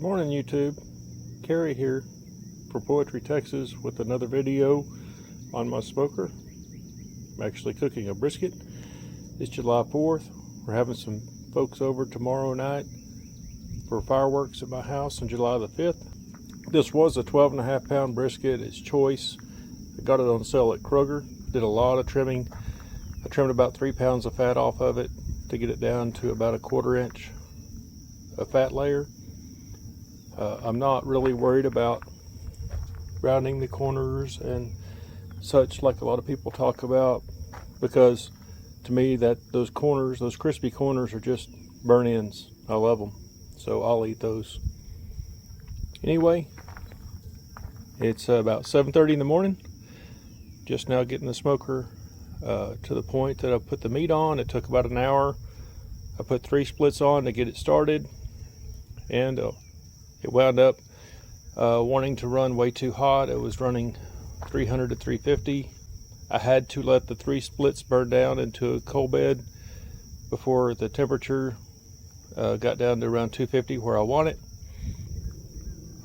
Morning YouTube, Carrie here for Poetry Texas with another video on my smoker. I'm actually cooking a brisket. It's July 4th. We're having some folks over tomorrow night for fireworks at my house on July the 5th. This was a 12.5 pound brisket. It's choice. I got it on sale at Kroger. Did a lot of trimming. I trimmed about 3 pounds of fat off of it to get it down to about a 1/4 inch of fat layer. I'm not really worried about rounding the corners and such like a lot of people talk about, because to me those corners, those crispy corners, are just burn-ins. I love them, so I'll eat those. Anyway, it's about 7:30 in the morning. Just now getting the smoker to the point that I put the meat on. It took about an hour. I put 3 splits on to get it started, and it wound up wanting to run way too hot. It was running 300 to 350. I had to let the 3 splits burn down into a coal bed before the temperature got down to around 250 where I want it.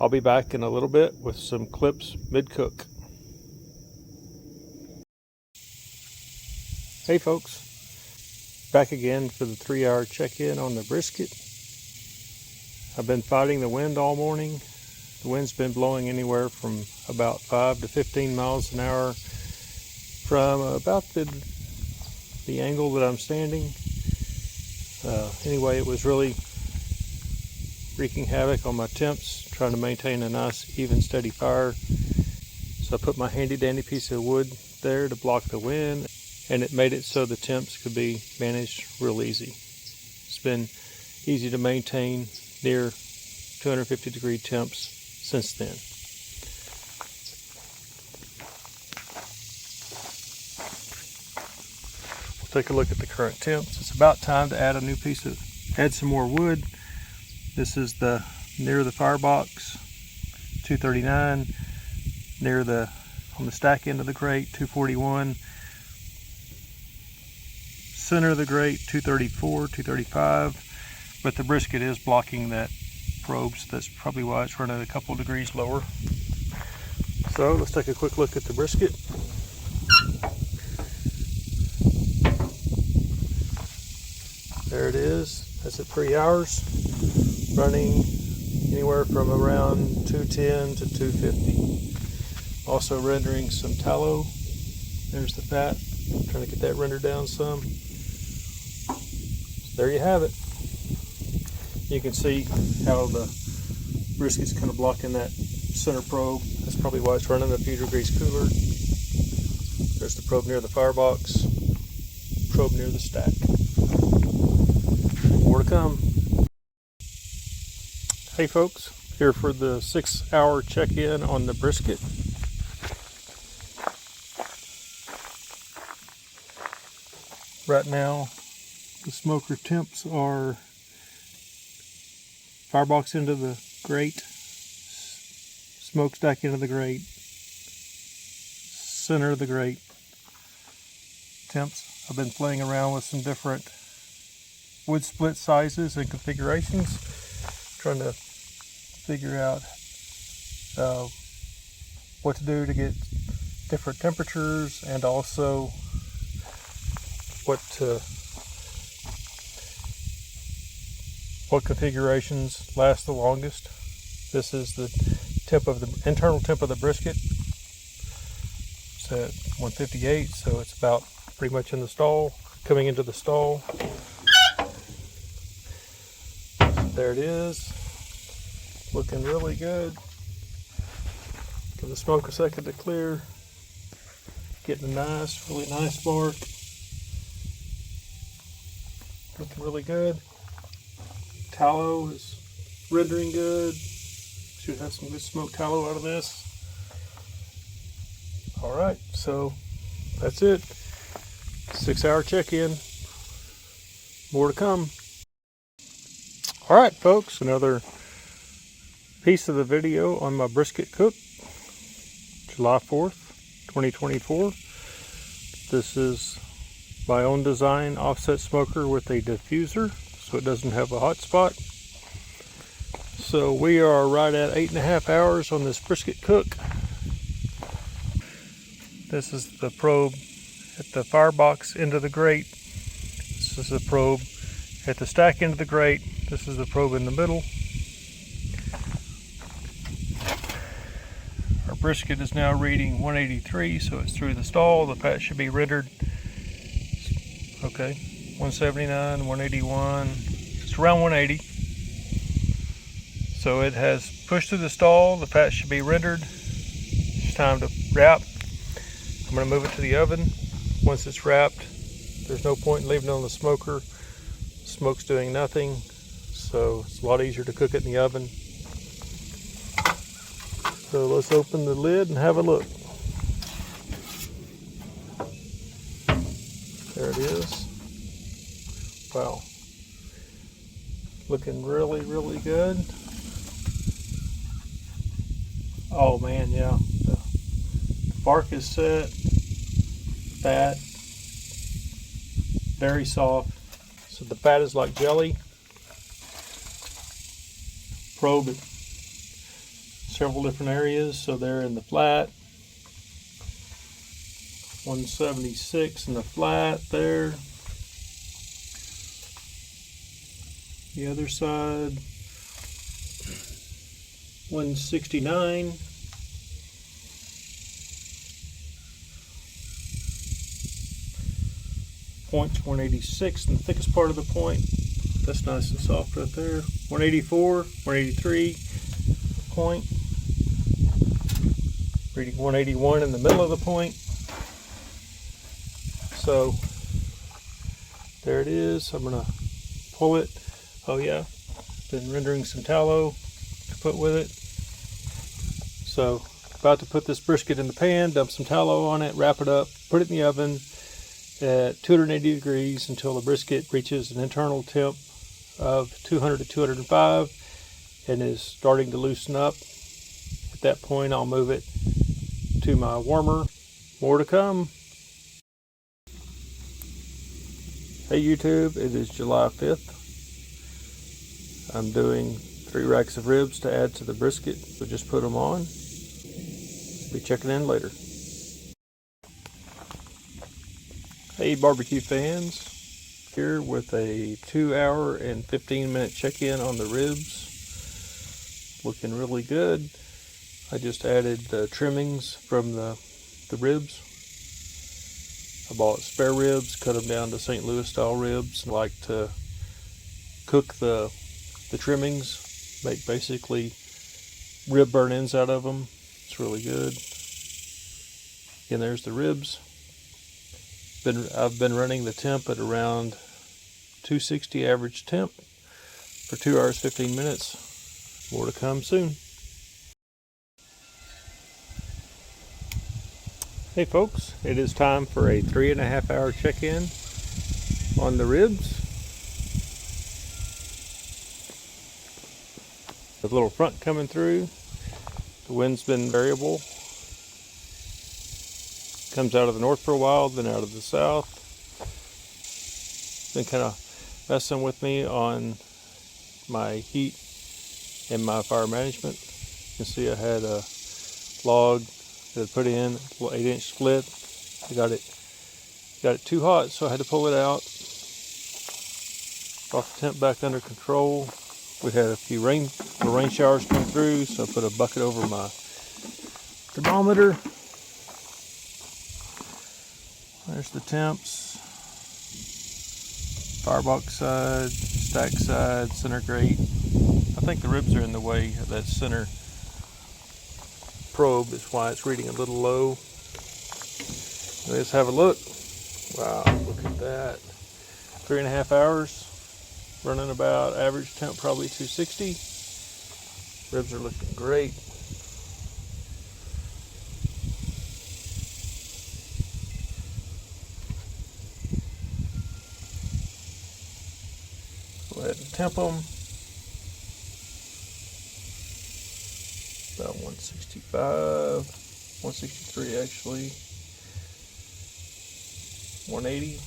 I'll be back in a little bit with some clips mid-cook. Hey folks, back again for the 3-hour check-in on the brisket. I've been fighting the wind all morning. The wind's been blowing anywhere from about 5 to 15 miles an hour from about the angle that I'm standing. Anyway, it was really wreaking havoc on my temps, trying to maintain a nice, even, steady fire. So I put my handy dandy piece of wood there to block the wind, and it made it so the temps could be managed real easy. It's been easy to maintain near 250 degree temps since then. We'll take a look at the current temps. It's about time to add some more wood. This is near the firebox, 239. On the stack end of the grate, 241. Center of the grate, 234, 235. But the brisket is blocking that probe, so that's probably why it's running a couple degrees lower. So let's take a quick look at the brisket. There it is. That's at 3 hours, running anywhere from around 210 to 250. Also rendering some tallow. There's the fat. I'm trying to get that rendered down some. So there you have it. You can see how the brisket's kind of blocking that center probe. That's probably why it's running a few degrees cooler. There's the probe near the firebox, probe near the stack. More to come. Hey folks, here for the 6-hour check-in on the brisket. Right now, the smoker temps are firebox into the grate, smokestack into the grate, center of the grate temps. I've been playing around with some different wood split sizes and configurations, trying to figure out what to do to get different temperatures, and also what configurations last the longest. This is the internal temp of the brisket. It's at 158, so it's about pretty much in the stall, coming into the stall. There it is, looking really good. Give the smoke a second to clear. Getting a really nice spark. Looking really good. Tallow is rendering good. Should have some good smoked tallow out of this. Alright, so that's it. 6-hour check-in. More to come. Alright folks, another piece of the video on my brisket cook. July 4th, 2024. This is my own design offset smoker with a diffuser, so it doesn't have a hot spot. So we are right at 8.5 hours on this brisket cook. This is the probe at the firebox end of the grate. This is the probe at the stack end of the grate. This is the probe in the middle. Our brisket is now reading 183, so it's through the stall. The fat should be rendered. Okay, 179, 181, it's around 180. So it has pushed through the stall. The fat should be rendered. It's time to wrap. I'm going to move it to the oven. Once it's wrapped, there's no point in leaving it on the smoker. Smoke's doing nothing, so it's a lot easier to cook it in the oven. So let's open the lid and have a look. There it is. Wow. Looking really, really good. Oh man, yeah. The bark is set. Fat. Very soft. So the fat is like jelly. Probe it several different areas. So they're in the flat. 176 in the flat there. The other side. 169. Point's 186 in the thickest part of the point. That's nice and soft right there. 184, 183 point. Reading 181 in the middle of the point. So there it is. I'm gonna pull it. Oh yeah, been rendering some tallow to put with it. So about to put this brisket in the pan, dump some tallow on it, wrap it up, put it in the oven at 280 degrees until the brisket reaches an internal temp of 200 to 205 and is starting to loosen up. At that point, I'll move it to my warmer. More to come. Hey YouTube, it is July 5th. I'm doing 3 racks of ribs to add to the brisket, so just put them on. Be checking in later. Hey barbecue fans, here with a 2-hour and 15-minute check-in on the ribs. Looking really good. I just added the trimmings from the ribs. I bought spare ribs, cut them down to St. Louis style ribs. I like to cook the trimmings, make basically rib burn ends out of them. It's really good. And there's the ribs. I've been running the temp at around 260 average temp for 2 hours 15 minutes. More to come soon. Hey folks, it is time for a 3.5 hour check-in on the ribs. The little front coming through. The wind's been variable. Comes out of the north for a while, then out of the south. Been kind of messing with me on my heat and my fire management. You can see I had a log that I put in, 8-inch split. I got it too hot, so I had to pull it out. Brought the temp back under control. We had a few rain showers come through, so I put a bucket over my thermometer. There's the temps. Firebox side, stack side, center grate. I think the ribs are in the way of that center probe, is why it's reading a little low. Let's have a look. Wow, look at that. 3.5 hours. Running about average temp, probably 260. Ribs are looking great. Go ahead and temp them. About 165, 163 actually. 180.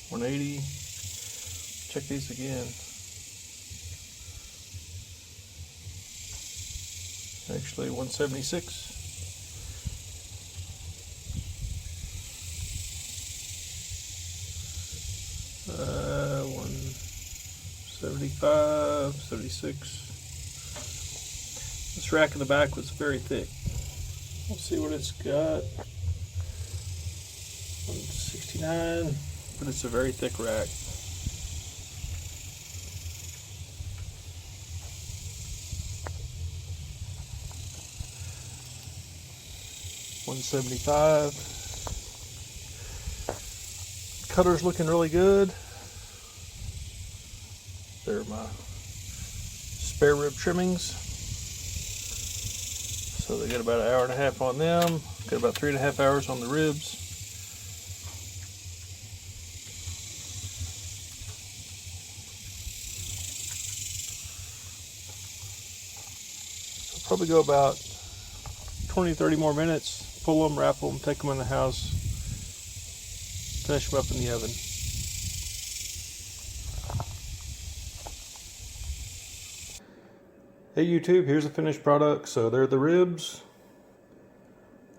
180, check these again. Actually 176. 175, 76. This rack in the back was very thick. Let's see what it's got. 169, but it's a very thick rack. $175. Cutter's looking really good. They're my spare rib trimmings. So they get about an hour and a half on them. Got about 3.5 hours on the ribs. So probably go about 20-30 more minutes. Pull them, wrap them, take them in the house, finish them up in the oven. Hey YouTube, here's the finished product. So there are the ribs,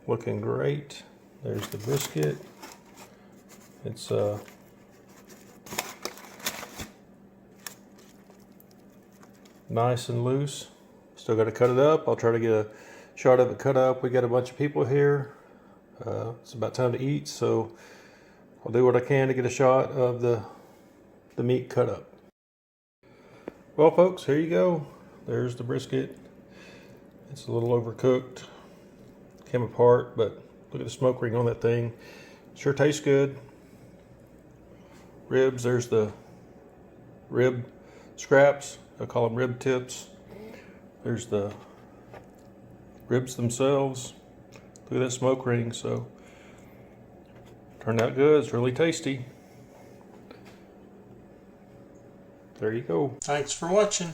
looking great. There's the brisket. It's nice and loose. Still got to cut it up. I'll try to get a shot of it cut up. We got a bunch of people here. It's about time to eat, so I'll do what I can to get a shot of the meat cut up. Well folks, here you go. There's the brisket. It's a little overcooked. Came apart, but look at the smoke ring on that thing. Sure tastes good. Ribs, there's the rib scraps. I call them rib tips. There's the ribs themselves. Look at that smoke ring. So turned out good. It's really tasty. There you go. Thanks for watching.